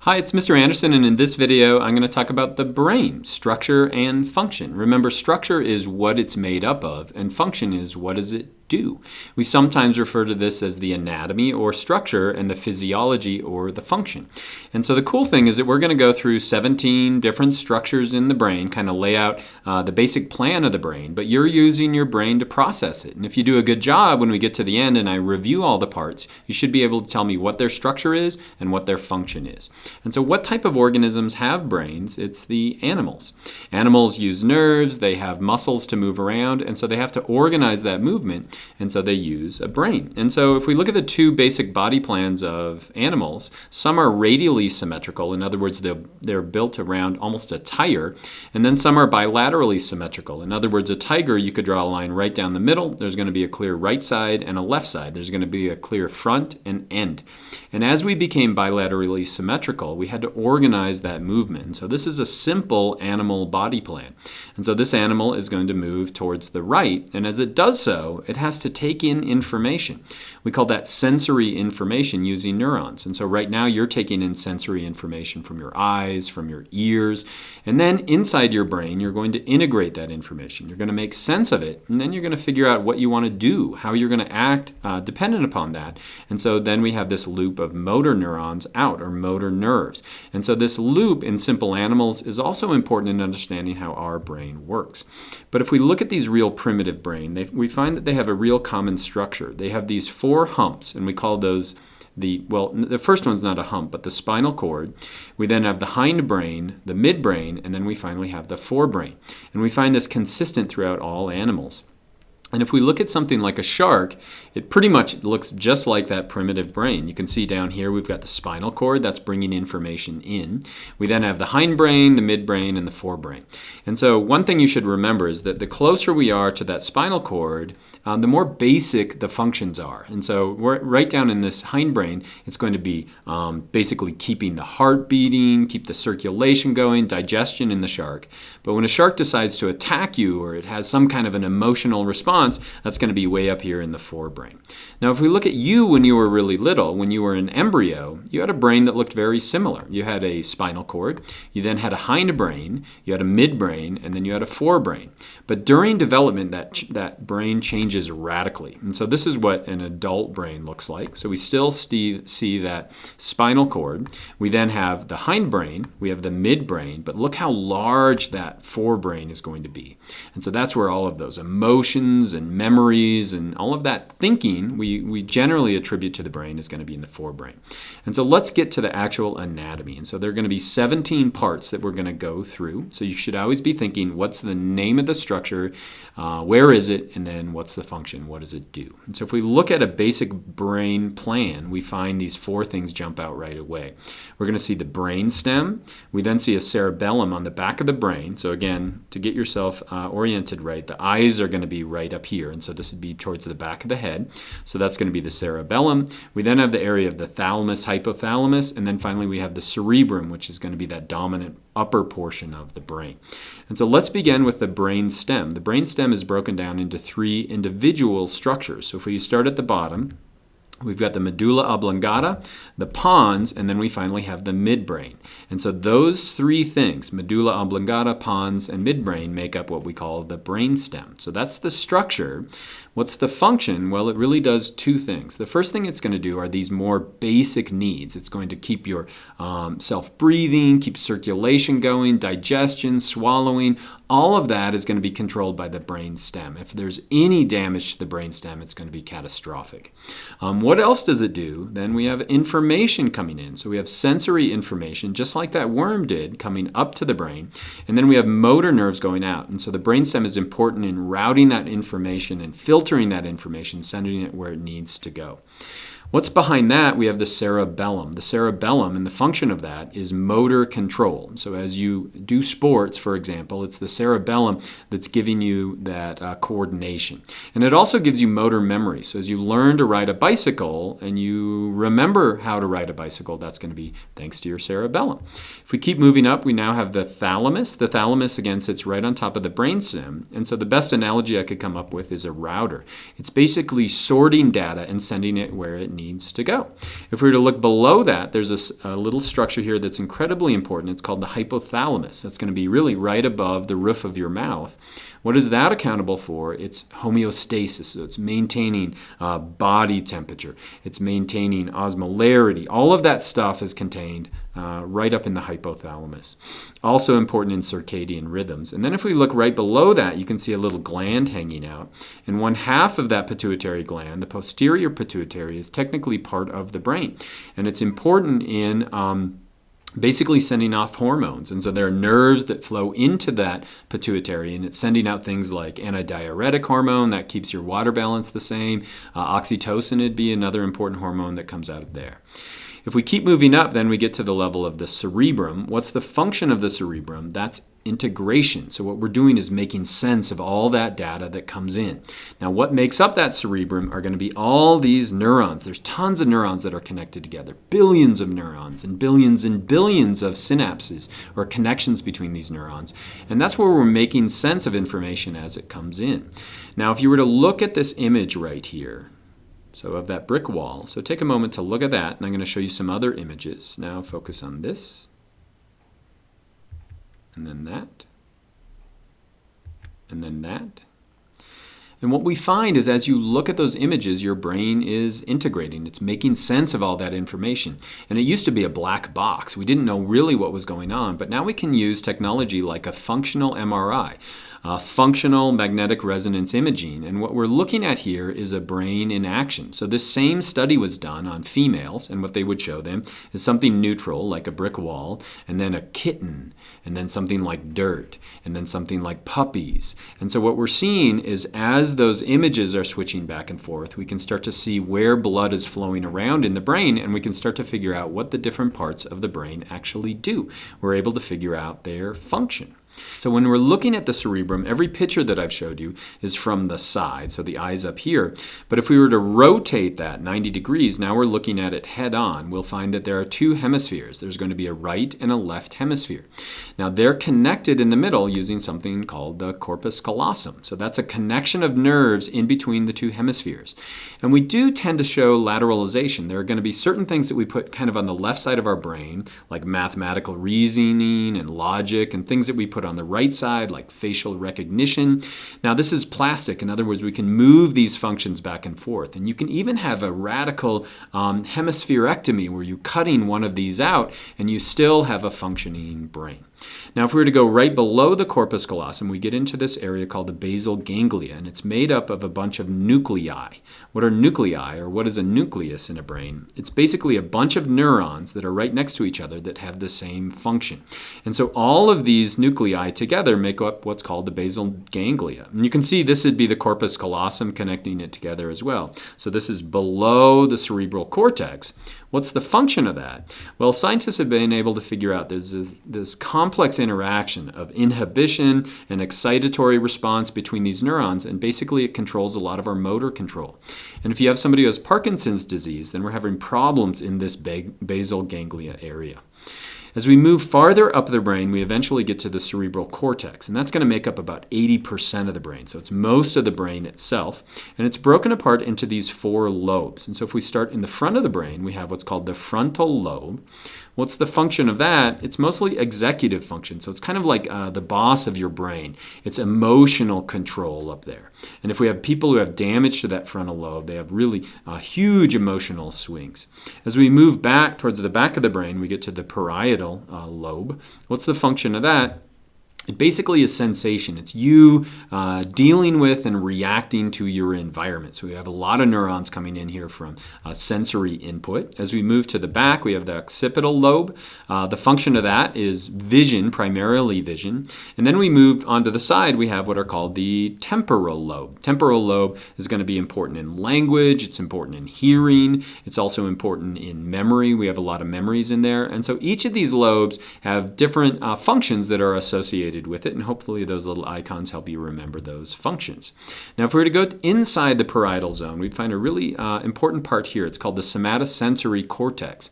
Hi, it's Mr. Anderson, and in this video I'm going to talk about the brain, structure and function. Remember, structure is what it's made up of, and function is what does it do. We sometimes refer to this as the anatomy or structure and the physiology or the function. And so the cool thing is that we're going to go through 17 different structures in the brain, kind of lay out the basic plan of the brain, but you're using your brain to process it. And if you do a good job when we get to the end and I review all the parts, you should be able to tell me what their structure is and what their function is. And so what type of organisms have brains? It's the animals. Animals use nerves, they have muscles to move around, and so they have to organize that movement. And so they use a brain. And so if we look at the two basic body plans of animals, some are radially symmetrical. In other words, they're built around almost a tire. And then some are bilaterally symmetrical. In other words, a tiger, you could draw a line right down the middle. There's going to be a clear right side and a left side. There's going to be a clear front and end. And as we became bilaterally symmetrical, we had to organize that movement. And so this is a simple animal body plan. And so this animal is going to move towards the right. And as it does so, it has to take in information. We call that sensory information using neurons. And so right now you're taking in sensory information from your eyes, from your ears, and then inside your brain you're going to integrate that information. You're going to make sense of it, and then you're going to figure out what you want to do, how you're going to act dependent upon that. And so then we have this loop of motor neurons out, or motor nerves. And so this loop in simple animals is also important in understanding how our brain works. But if we look at these real primitive brain, we find that they have a real common structure. They have these four humps, and we call those the first one's not a hump, but the spinal cord. We then have the hindbrain, the midbrain, and then we finally have the forebrain. And we find this consistent throughout all animals. And if we look at something like a shark, it pretty much looks just like that primitive brain. You can see down here we've got the spinal cord that's bringing information in. We then have the hindbrain, the midbrain, and the forebrain. And so one thing you should remember is that the closer we are to that spinal cord, the more basic the functions are. And so right down in this hindbrain, it's going to be basically keeping the heart beating, keep the circulation going, digestion in the shark. But when a shark decides to attack you, or it has some kind of an emotional response, that's going to be way up here in the forebrain. Now, if we look at you when you were really little, when you were an embryo, you had a brain that looked very similar. You had a spinal cord, you then had a hindbrain, you had a midbrain, and then you had a forebrain. But during development, that brain changes radically. And so this is what an adult brain looks like. So we still see that spinal cord. We then have the hindbrain, we have the midbrain, but look how large that forebrain is going to be. And so that's where all of those emotions and memories and all of that thinking we generally attribute to the brain is going to be in the forebrain. And so let's get to the actual anatomy. And so there are going to be 17 parts that we're going to go through. So you should always be thinking, what's the name of the structure, where is it, and then what's the function, what does it do? And so if we look at a basic brain plan, we find these four things jump out right away. We're going to see the brain stem. We then see a cerebellum on the back of the brain. So again, to get yourself oriented right, the eyes are going to be right up here. And so this would be towards the back of the head. So that's going to be the cerebellum. We then have the area of the thalamus, hypothalamus, and then finally we have the cerebrum, which is going to be that dominant upper portion of the brain. And so let's begin with the brain stem. The brain stem is broken down into three individual structures. So if we start at the bottom, we've got the medulla oblongata, the pons, and then we finally have the midbrain. And so those three things, medulla oblongata, pons, and midbrain, make up what we call the brain stem. So that's the structure. What's the function? Well, it really does two things. The first thing it's going to do are these more basic needs. It's going to keep your self-breathing, keep circulation going, digestion, swallowing. All of that is going to be controlled by the brain stem. If there's any damage to the brain stem, it's going to be catastrophic. What else does it do? Then we have information coming in. So we have sensory information, just like that worm did, coming up to the brain. And then we have motor nerves going out. And so the brainstem is important in routing that information and filtering that information, sending it where it needs to go. What's behind that? We have the cerebellum. The cerebellum, and the function of that is motor control. So as you do sports, for example, it's the cerebellum that's giving you that coordination. And it also gives you motor memory. So as you learn to ride a bicycle and you remember how to ride a bicycle, that's going to be thanks to your cerebellum. If we keep moving up, we now have the thalamus. The thalamus, again, sits right on top of the brainstem. And so the best analogy I could come up with is a router. It's basically sorting data and sending it where it needs to go. If we were to look below that, there's a little structure here that's incredibly important. It's called the hypothalamus. That's going to be really right above the roof of your mouth. What is that accountable for? It's homeostasis, so it's maintaining body temperature. It's maintaining osmolarity. All of that stuff is contained right up in the hypothalamus. Also important in circadian rhythms. And then if we look right below that, you can see a little gland hanging out. And one half of that pituitary gland, the posterior pituitary, is technically part of the brain. And it's important in basically sending off hormones. And so there are nerves that flow into that pituitary, and it's sending out things like antidiuretic hormone that keeps your water balance the same. Oxytocin would be another important hormone that comes out of there. If we keep moving up, then we get to the level of the cerebrum. What's the function of the cerebrum? That's integration. So what we're doing is making sense of all that data that comes in. Now, what makes up that cerebrum are going to be all these neurons. There's tons of neurons that are connected together, billions of neurons and billions of synapses or connections between these neurons. And that's where we're making sense of information as it comes in. Now, if you were to look at this image right here, so of that brick wall, so take a moment to look at that, and I'm going to show you some other images. Now focus on this, and then that, and then that. And what we find is as you look at those images, your brain is integrating. It's making sense of all that information. And it used to be a black box. We didn't know really what was going on, but now we can use technology like a functional MRI, functional magnetic resonance imaging. And what we're looking at here is a brain in action. So this same study was done on females, and what they would show them is something neutral, like a brick wall, and then a kitten, and then something like dirt, and then something like puppies. And so what we're seeing is as those images are switching back and forth, we can start to see where blood is flowing around in the brain, and we can start to figure out what the different parts of the brain actually do. We're able to figure out their function. So when we're looking at the cerebrum, every picture that I've showed you is from the side, so the eye's up here. But if we were to rotate that 90 degrees, now we're looking at it head on, we'll find that there are two hemispheres. There's going to be a right and a left hemisphere. Now they're connected in the middle using something called the corpus callosum. So that's a connection of nerves in between the two hemispheres. And we do tend to show lateralization. There are going to be certain things that we put kind of on the left side of our brain, like mathematical reasoning and logic, and things that we put on the right side, like facial recognition. Now, this is plastic. In other words, we can move these functions back and forth. And you can even have a radical hemispherectomy where you're cutting one of these out and you still have a functioning brain. Now, if we were to go right below the corpus callosum, we get into this area called the basal ganglia, and it's made up of a bunch of nuclei. What are nuclei, or what is a nucleus in a brain? It's basically a bunch of neurons that are right next to each other that have the same function. And so all of these nuclei together make up what's called the basal ganglia. And you can see this would be the corpus callosum connecting it together as well. So this is below the cerebral cortex. What's the function of that? Well, scientists have been able to figure out there's this complex interaction of inhibition and excitatory response between these neurons, and basically it controls a lot of our motor control. And if you have somebody who has Parkinson's disease, then we're having problems in this basal ganglia area. As we move farther up the brain, we eventually get to the cerebral cortex, and that's going to make up about 80% of the brain. So it's most of the brain itself, and it's broken apart into these 4 lobes. And so if we start in the front of the brain, we have what's called the frontal lobe. What's the function of that? It's mostly executive function. So it's kind of like the boss of your brain. It's emotional control up there. And if we have people who have damage to that frontal lobe, they have really huge emotional swings. As we move back towards the back of the brain, we get to the parietal lobe. What's the function of that? It basically is sensation. It's you dealing with and reacting to your environment. So we have a lot of neurons coming in here from sensory input. As we move to the back, we have the occipital lobe. The function of that is vision, primarily vision. And then we move onto the side, we have what are called the temporal lobe. Temporal lobe is going to be important in language. It's important in hearing. It's also important in memory. We have a lot of memories in there. And so each of these lobes have different functions that are associated with it, and hopefully those little icons help you remember those functions. Now, if we were to go inside the parietal zone, we'd find a really important part here. It's called the somatosensory cortex.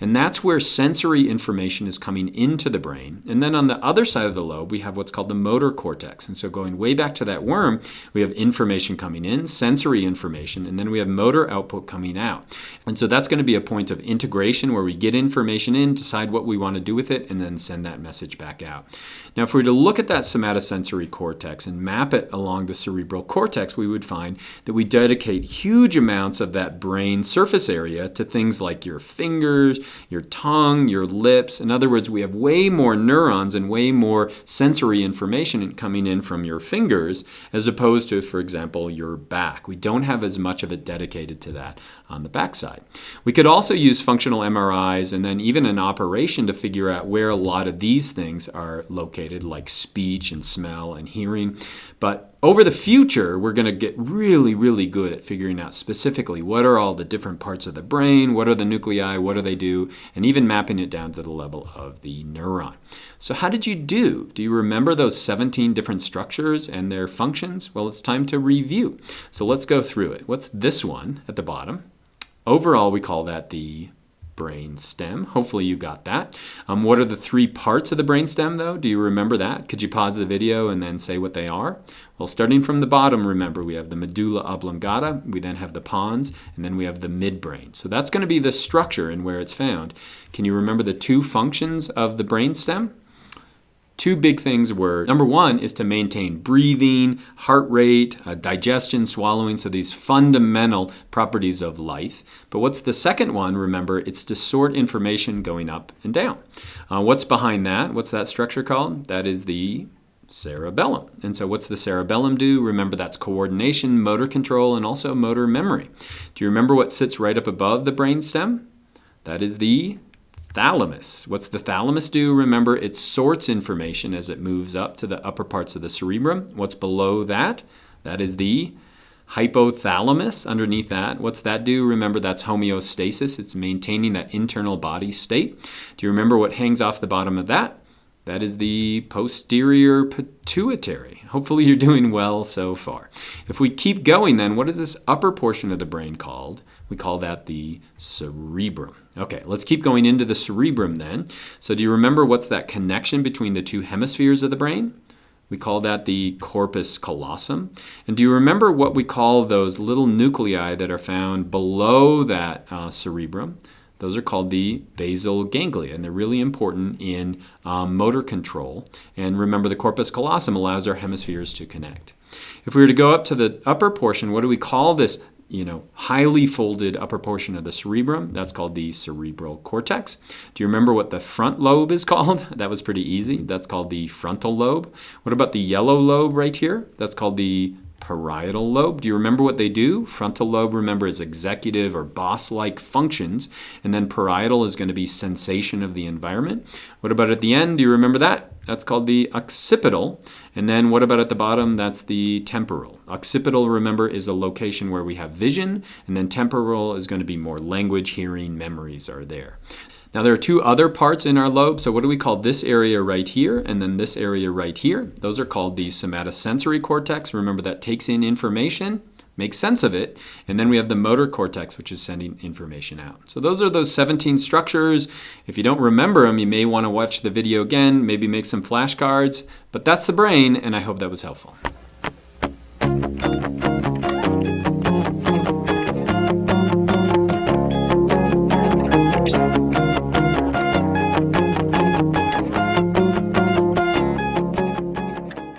And that's where sensory information is coming into the brain. And then on the other side of the lobe, we have what's called the motor cortex. And so going way back to that worm, we have information coming in, sensory information, and then we have motor output coming out. And so that's going to be a point of integration where we get information in, decide what we want to do with it, and then send that message back out. Now, if we were to look at that somatosensory cortex and map it along the cerebral cortex, we would find that we dedicate huge amounts of that brain surface area to things like your fingers, your tongue, your lips. In other words, we have way more neurons and way more sensory information coming in from your fingers as opposed to, for example, your back. We don't have as much of it dedicated to that on the backside. We could also use functional MRIs and then even an operation to figure out where a lot of these things are located, like speech and smell and hearing. But over the future, we're going to get really, really good at figuring out specifically what are all the different parts of the brain, what are the nuclei, what do they do, and even mapping it down to the level of the neuron. So how did you do? Do you remember those 17 different structures and their functions? Well, it's time to review. So let's go through it. What's this one at the bottom? Overall, we call that the brain stem. Hopefully you got that. What are the three parts of the brain stem, though? Do you remember that? Could you pause the video and then say what they are? Well, starting from the bottom, remember, we have the medulla oblongata, we then have the pons, and then we have the midbrain. So that's going to be the structure and where it's found. Can you remember the two functions of the brain stem? Two big things were, number one is to maintain breathing, heart rate, digestion, swallowing, so these fundamental properties of life. But what's the second one? Remember, it's to sort information going up and down. What's behind that? What's that structure called? That is the cerebellum. And so what's the cerebellum do? Remember, that's coordination, motor control, and also motor memory. Do you remember what sits right up above the brainstem? That is the thalamus. What's the thalamus do? Remember, it sorts information as it moves up to the upper parts of the cerebrum. What's below that? That is the hypothalamus. Underneath that, what's that do? Remember, that's homeostasis. It's maintaining that internal body state. Do you remember what hangs off the bottom of that? That is the posterior pituitary. Hopefully you're doing well so far. If we keep going then, what is this upper portion of the brain called? We call that the cerebrum. Okay, let's keep going into the cerebrum then. So do you remember what's that connection between the two hemispheres of the brain? We call that the corpus callosum. And do you remember what we call those little nuclei that are found below that cerebrum? Those are called the basal ganglia, and they're really important in motor control. And remember, the corpus callosum allows our hemispheres to connect. If we were to go up to the upper portion, what do we call this highly folded upper portion of the cerebrum? That's called the cerebral cortex. Do you remember what the front lobe is called? That was pretty easy. That's called the frontal lobe. What about the yellow lobe right here? That's called the parietal lobe. Do you remember what they do? Frontal lobe, remember, is executive or boss-like functions, and then parietal is going to be sensation of the environment. What about at the end? Do you remember that? That's called the occipital. And then what about at the bottom? That's the temporal. Occipital, remember, is a location where we have vision, and then temporal is going to be more language, hearing, memories are there. Now, there are two other parts in our lobe. So what do we call this area right here and then this area right here? Those are called the somatosensory cortex. Remember, that takes in information, makes sense of it, and then we have the motor cortex, which is sending information out. So those are those 17 structures. If you don't remember them, you may want to watch the video again, maybe make some flashcards, but that's the brain, and I hope that was helpful.